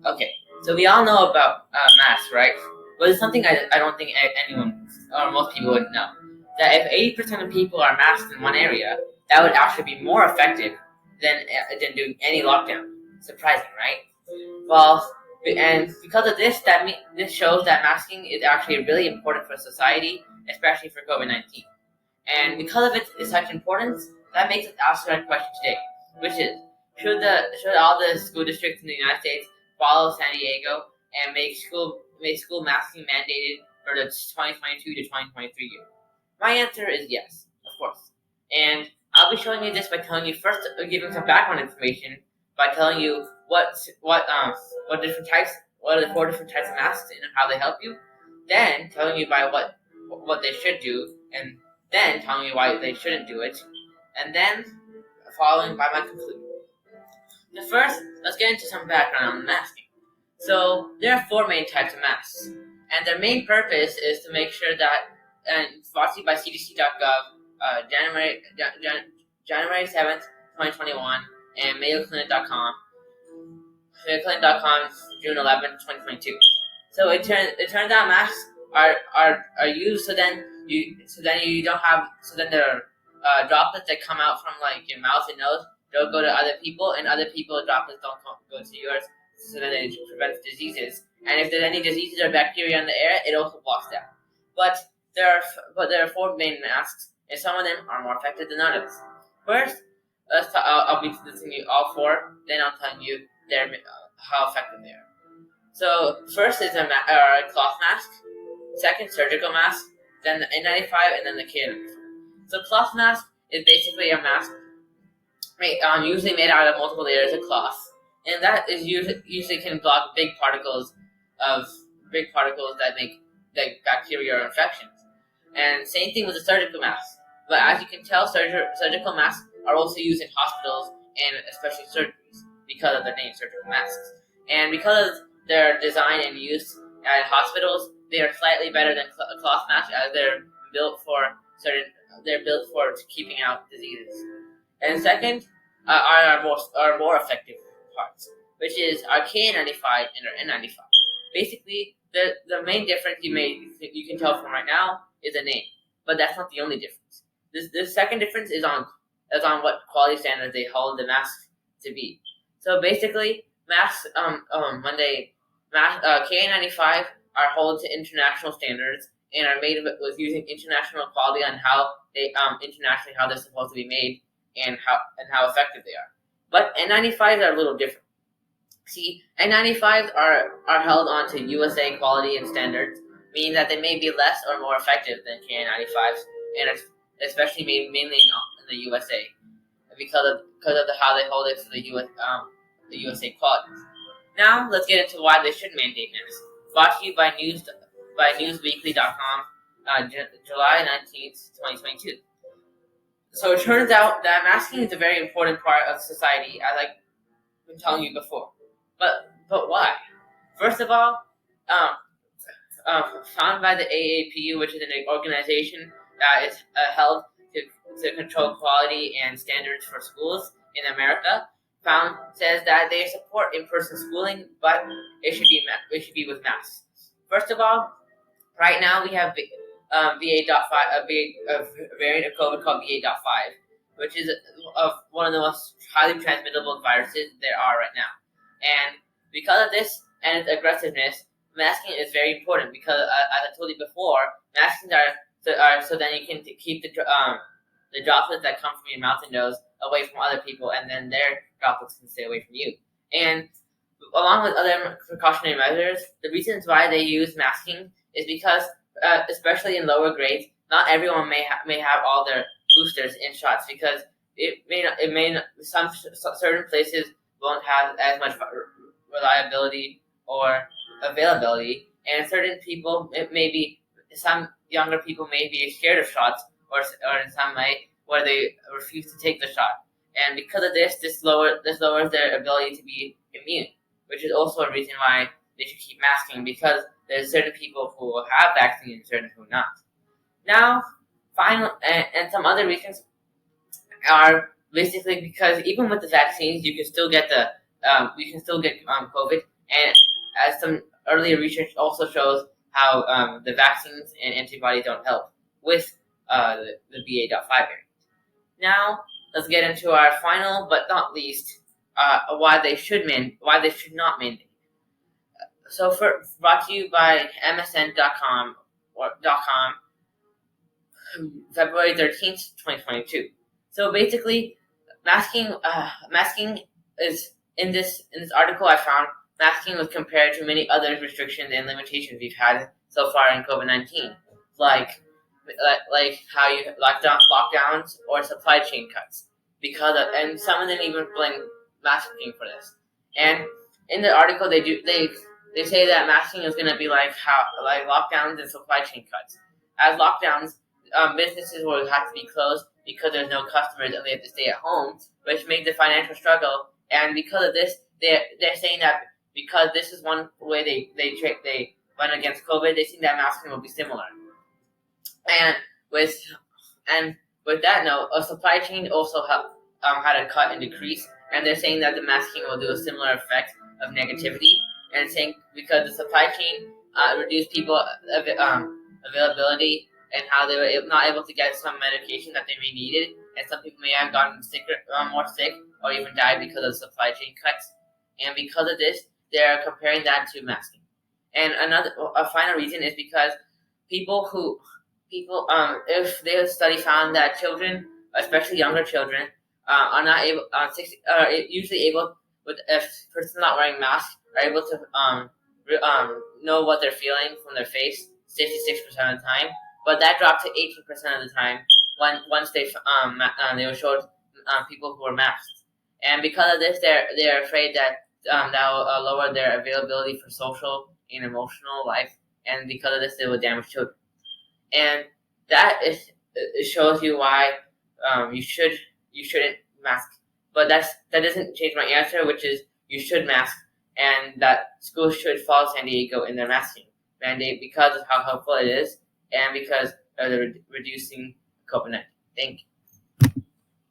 Okay, so we all know about masks, right? But it's something I don't think anyone or most people would know. That if 80% of people are masked in one area, that would actually be more effective than doing any lockdown. Surprising, right? Well, and because of this, this shows that masking is actually really important for society, especially for COVID-19. And because of its such importance, that makes us ask the right question today, which is should all the school districts in the United States follow San Diego and make school masking mandated for the 2022 to 2023 year? My answer is yes, of course. And I'll be showing you this by telling you first, giving some background information by telling you what different types, what are the 4 different types of masks and how they help you. Then telling you by what they should do, and then telling you why they shouldn't do it, and then following by my conclusion. But first, let's get into some background on masking. So there are 4 main types of masks, and their main purpose is to make sure that, and sponsored by CDC.gov, January 7th, 2021, and MayoClinic.com, June 11th, 2022. So it turns out masks are used so then you don't have, so then there are droplets that come out from like your mouth and nose don't go to other people, and other people's droplets don't go to yours, so then it prevents diseases. And if there's any diseases or bacteria in the air, it also blocks that. But there are 4 main masks, and some of them are more effective than others. First, I'll be listing you all 4, then I'll tell you how effective they are. So first is a cloth mask, second surgical mask, then the N95, and then the K95. So cloth mask is basically a mask usually made out of multiple layers of cloth, and that is usually can block big particles that make like bacteria or infections. And same thing with the surgical mask. But as you can tell, surgical masks are also used in hospitals and especially surgeries because of their name, surgical masks. And because they're designed and used at hospitals, they are slightly better than cloth masks, as they're built for keeping out diseases. And second are more effective parts, which is our K95 and our N95. Basically, the main difference you can tell from right now is the name, but that's not the only difference. The second difference is on what quality standards they hold the mask to be. So basically, masks K95 are held to international standards and are made with using international quality on how they internationally how they're supposed to be made and how effective they are. But N95s are a little different. See, N95s are held onto USA quality and standards, meaning that they may be less or more effective than K95s, and especially made mainly in the USA because of how they hold it to the USA quality. Now let's get into why they should mandate masks. Brought to you by Newsweekly.com, July 19th, 2022. So it turns out that masking is a very important part of society, as I've been telling you before. But why? First of all, founded by the AAPU, which is an organization that is held to control quality and standards for schools in America, says that they support in-person schooling, but it should be with masks. First of all, right now we have BA.5, a variant of COVID called BA.5, which is one of the most highly transmittable viruses there are right now. And because of this and its aggressiveness, masking is very important because, as I told you before, masking are so then you can keep the droplets that come from your mouth and nose away from other people, and then their droplets can stay away from you. And along with other precautionary measures, the reasons why they use masking is because, especially in lower grades, not everyone may have all their boosters and shots, because some certain places won't have as much reliability or availability, and certain people, some younger people may be scared of shots, or in some way where they refuse to take the shot, and because of this lowers their ability to be immune, which is also a reason why they should keep masking, because there's certain people who will have vaccines and certain who not. Now, and some other reasons are basically because even with the vaccines, you can still get the we can still get COVID, and as some earlier research also shows how the vaccines and antibodies don't help with the BA.5 variant. Now let's get into our final but not least why they should not mandate. So brought to you by MSN.com or .com, February 13th, 2022. So basically, masking is in this article I found. Masking was compared to many other restrictions and limitations we've had so far in COVID-19, like how you lockdowns or supply chain cuts, and some of them even blame masking for this. And in the article, they say that masking is going to be like lockdowns and supply chain cuts. As lockdowns, businesses will have to be closed because there's no customers and they have to stay at home, which makes the financial struggle. And because of this, they're saying that because this is one way they went against COVID, they think that masking will be similar. And with that note, a supply chain also had a cut and decrease, and they're saying that the masking will do a similar effect of negativity, and saying because the supply chain reduced people availability and how they were not able to get some medication that they may needed, and some people may have gotten more sick or even died because of supply chain cuts. And because of this, they're comparing that to masking. And a final reason is because if their study found that children, especially younger children, are not able, usually able, with if a person not wearing masks, are able to know what they're feeling from their face 66% of the time, but that dropped to 18% of the time once they were showed people who were masked. And because of this, they're afraid that that will lower their availability for social and emotional life, and because of this, they will damage children. And it shows you why you shouldn't mask. But that doesn't change my answer, which is you should mask, and that schools should follow San Diego in their masking mandate because of how helpful it is, and because of the reducing COVID-19. Thank you.